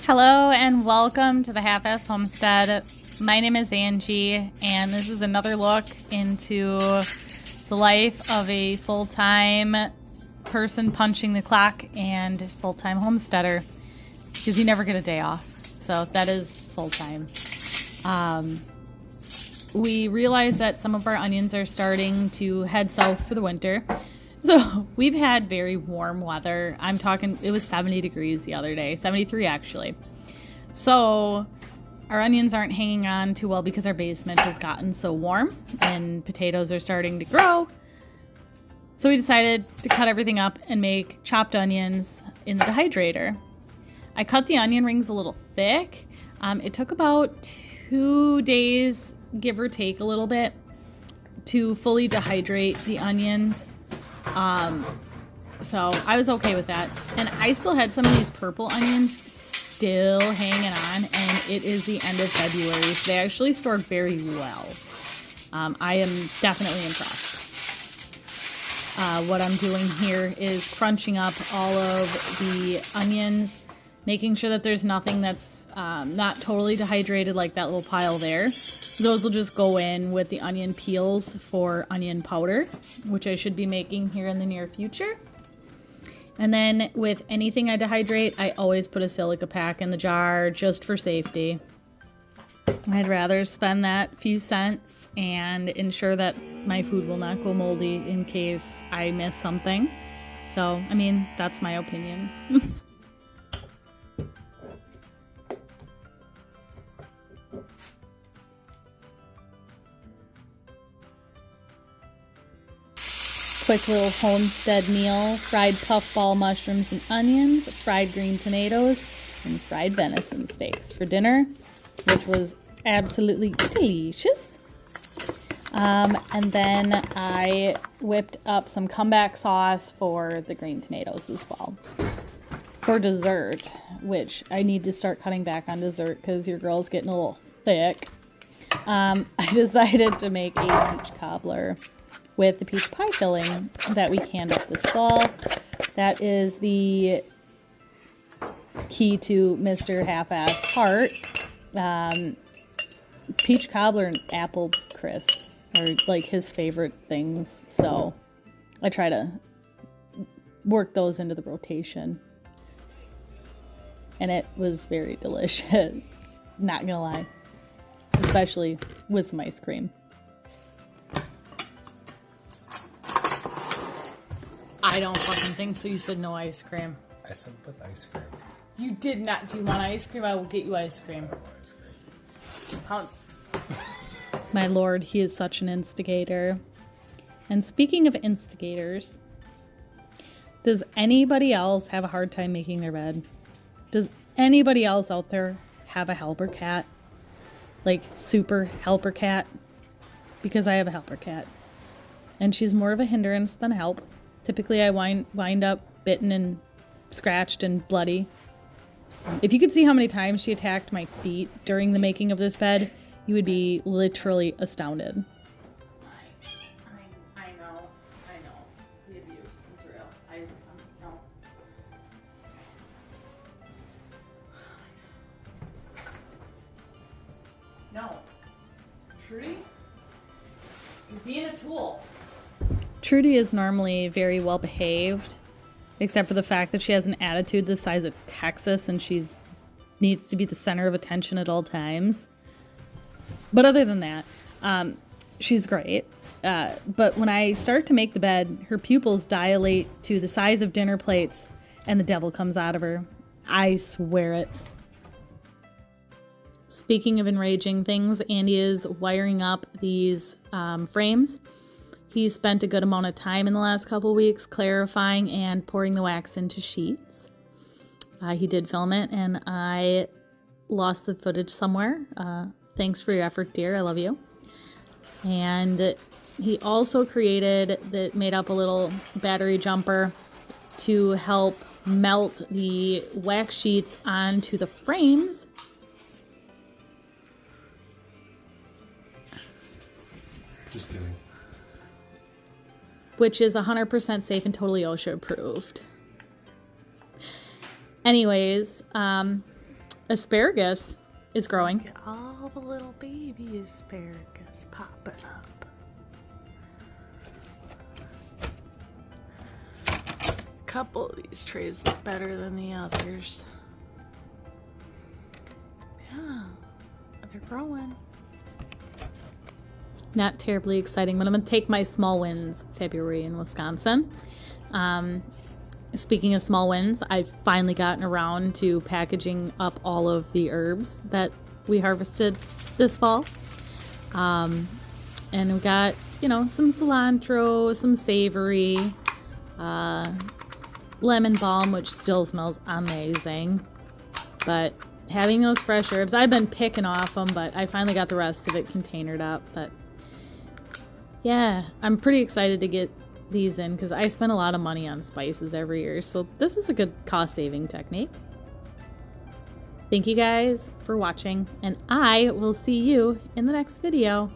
Hello and welcome to the Half-Ass Homestead. My name is Angie, and this is another look into the life of a full-time person punching the clock and full-time homesteader, because you never get a day off. So that is full-time. We realize that some of our onions are starting to head south for the winter. So we've had very warm weather. I'm talking, it was 70 degrees the other day, 73 actually. So our onions aren't hanging on too well because our basement has gotten so warm and potatoes are starting to grow. So we decided to cut everything up and make chopped onions in the dehydrator. I cut the onion rings a little thick. It took about 2 days, give or take a little bit, to fully dehydrate the onions. So I was okay with that. And I still had some of these purple onions still hanging on, and it is the end of February. So they actually stored very well. I am definitely impressed. What I'm doing here is crunching up all of the onions, making sure that there's nothing that's not totally dehydrated, like that little pile there. Those will just go in with the onion peels for onion powder, which I should be making here in the near future. And then with anything I dehydrate, I always put a silica pack in the jar just for safety. I'd rather spend that few cents and ensure that my food will not go moldy in case I miss something. So, I mean, that's my opinion. Quick little homestead meal: fried puffball mushrooms and onions, fried green tomatoes, and fried venison steaks for dinner, which was absolutely delicious. And then I whipped up some comeback sauce for the green tomatoes as well. For dessert, which I need to start cutting back on dessert because your girl's getting a little thick, I decided to make a peach cobbler with the peach pie filling that we canned up this fall. That is the key to Mr. Half-Ass Heart. Peach cobbler and apple crisp are like his favorite things, so I try to work those into the rotation. And it was very delicious, not gonna lie, especially with some ice cream. I don't fucking think so. You said no ice cream. I said with ice cream. You did not. Do you want ice cream? I will get you ice cream. Pounce. My lord, he is such an instigator. And speaking of instigators, does anybody else have a hard time making their bed? Does anybody else out there have a helper cat? Like super helper cat? Because I have a helper cat. And she's more of a hindrance than help. Typically, I wind up bitten and scratched and bloody. If you could see how many times she attacked my feet during the making of this bed, you would be literally astounded. I know. The abuse is real. I know. No. Trudy? You're being a tool. Trudy is normally very well behaved, except for the fact that she has an attitude the size of Texas and needs to be the center of attention at all times. But other than that, she's great. But when I start to make the bed, her pupils dilate to the size of dinner plates and the devil comes out of her. I swear it. Speaking of enraging things, Andy is wiring up these frames. He spent a good amount of time in the last couple weeks clarifying and pouring the wax into sheets. He did film it, and I lost the footage somewhere. Thanks for your effort, dear. I love you. And he also made up a little battery jumper to help melt the wax sheets onto the frames. Just kidding. Which is 100% safe and totally OSHA approved. Anyways, asparagus is growing. Look at all the little baby asparagus popping up. A couple of these trays look better than the others. Yeah, they're growing. Not terribly exciting, but I'm going to take my small wins February in Wisconsin. Speaking of small wins, I've finally gotten around to packaging up all of the herbs that we harvested this fall. And we got, you know, some cilantro, some savory, lemon balm, which still smells amazing. But having those fresh herbs, I've been picking off them, but I finally got the rest of it containered up. But yeah, I'm pretty excited to get these in because I spend a lot of money on spices every year, so this is a good cost-saving technique. Thank you guys for watching, and I will see you in the next video.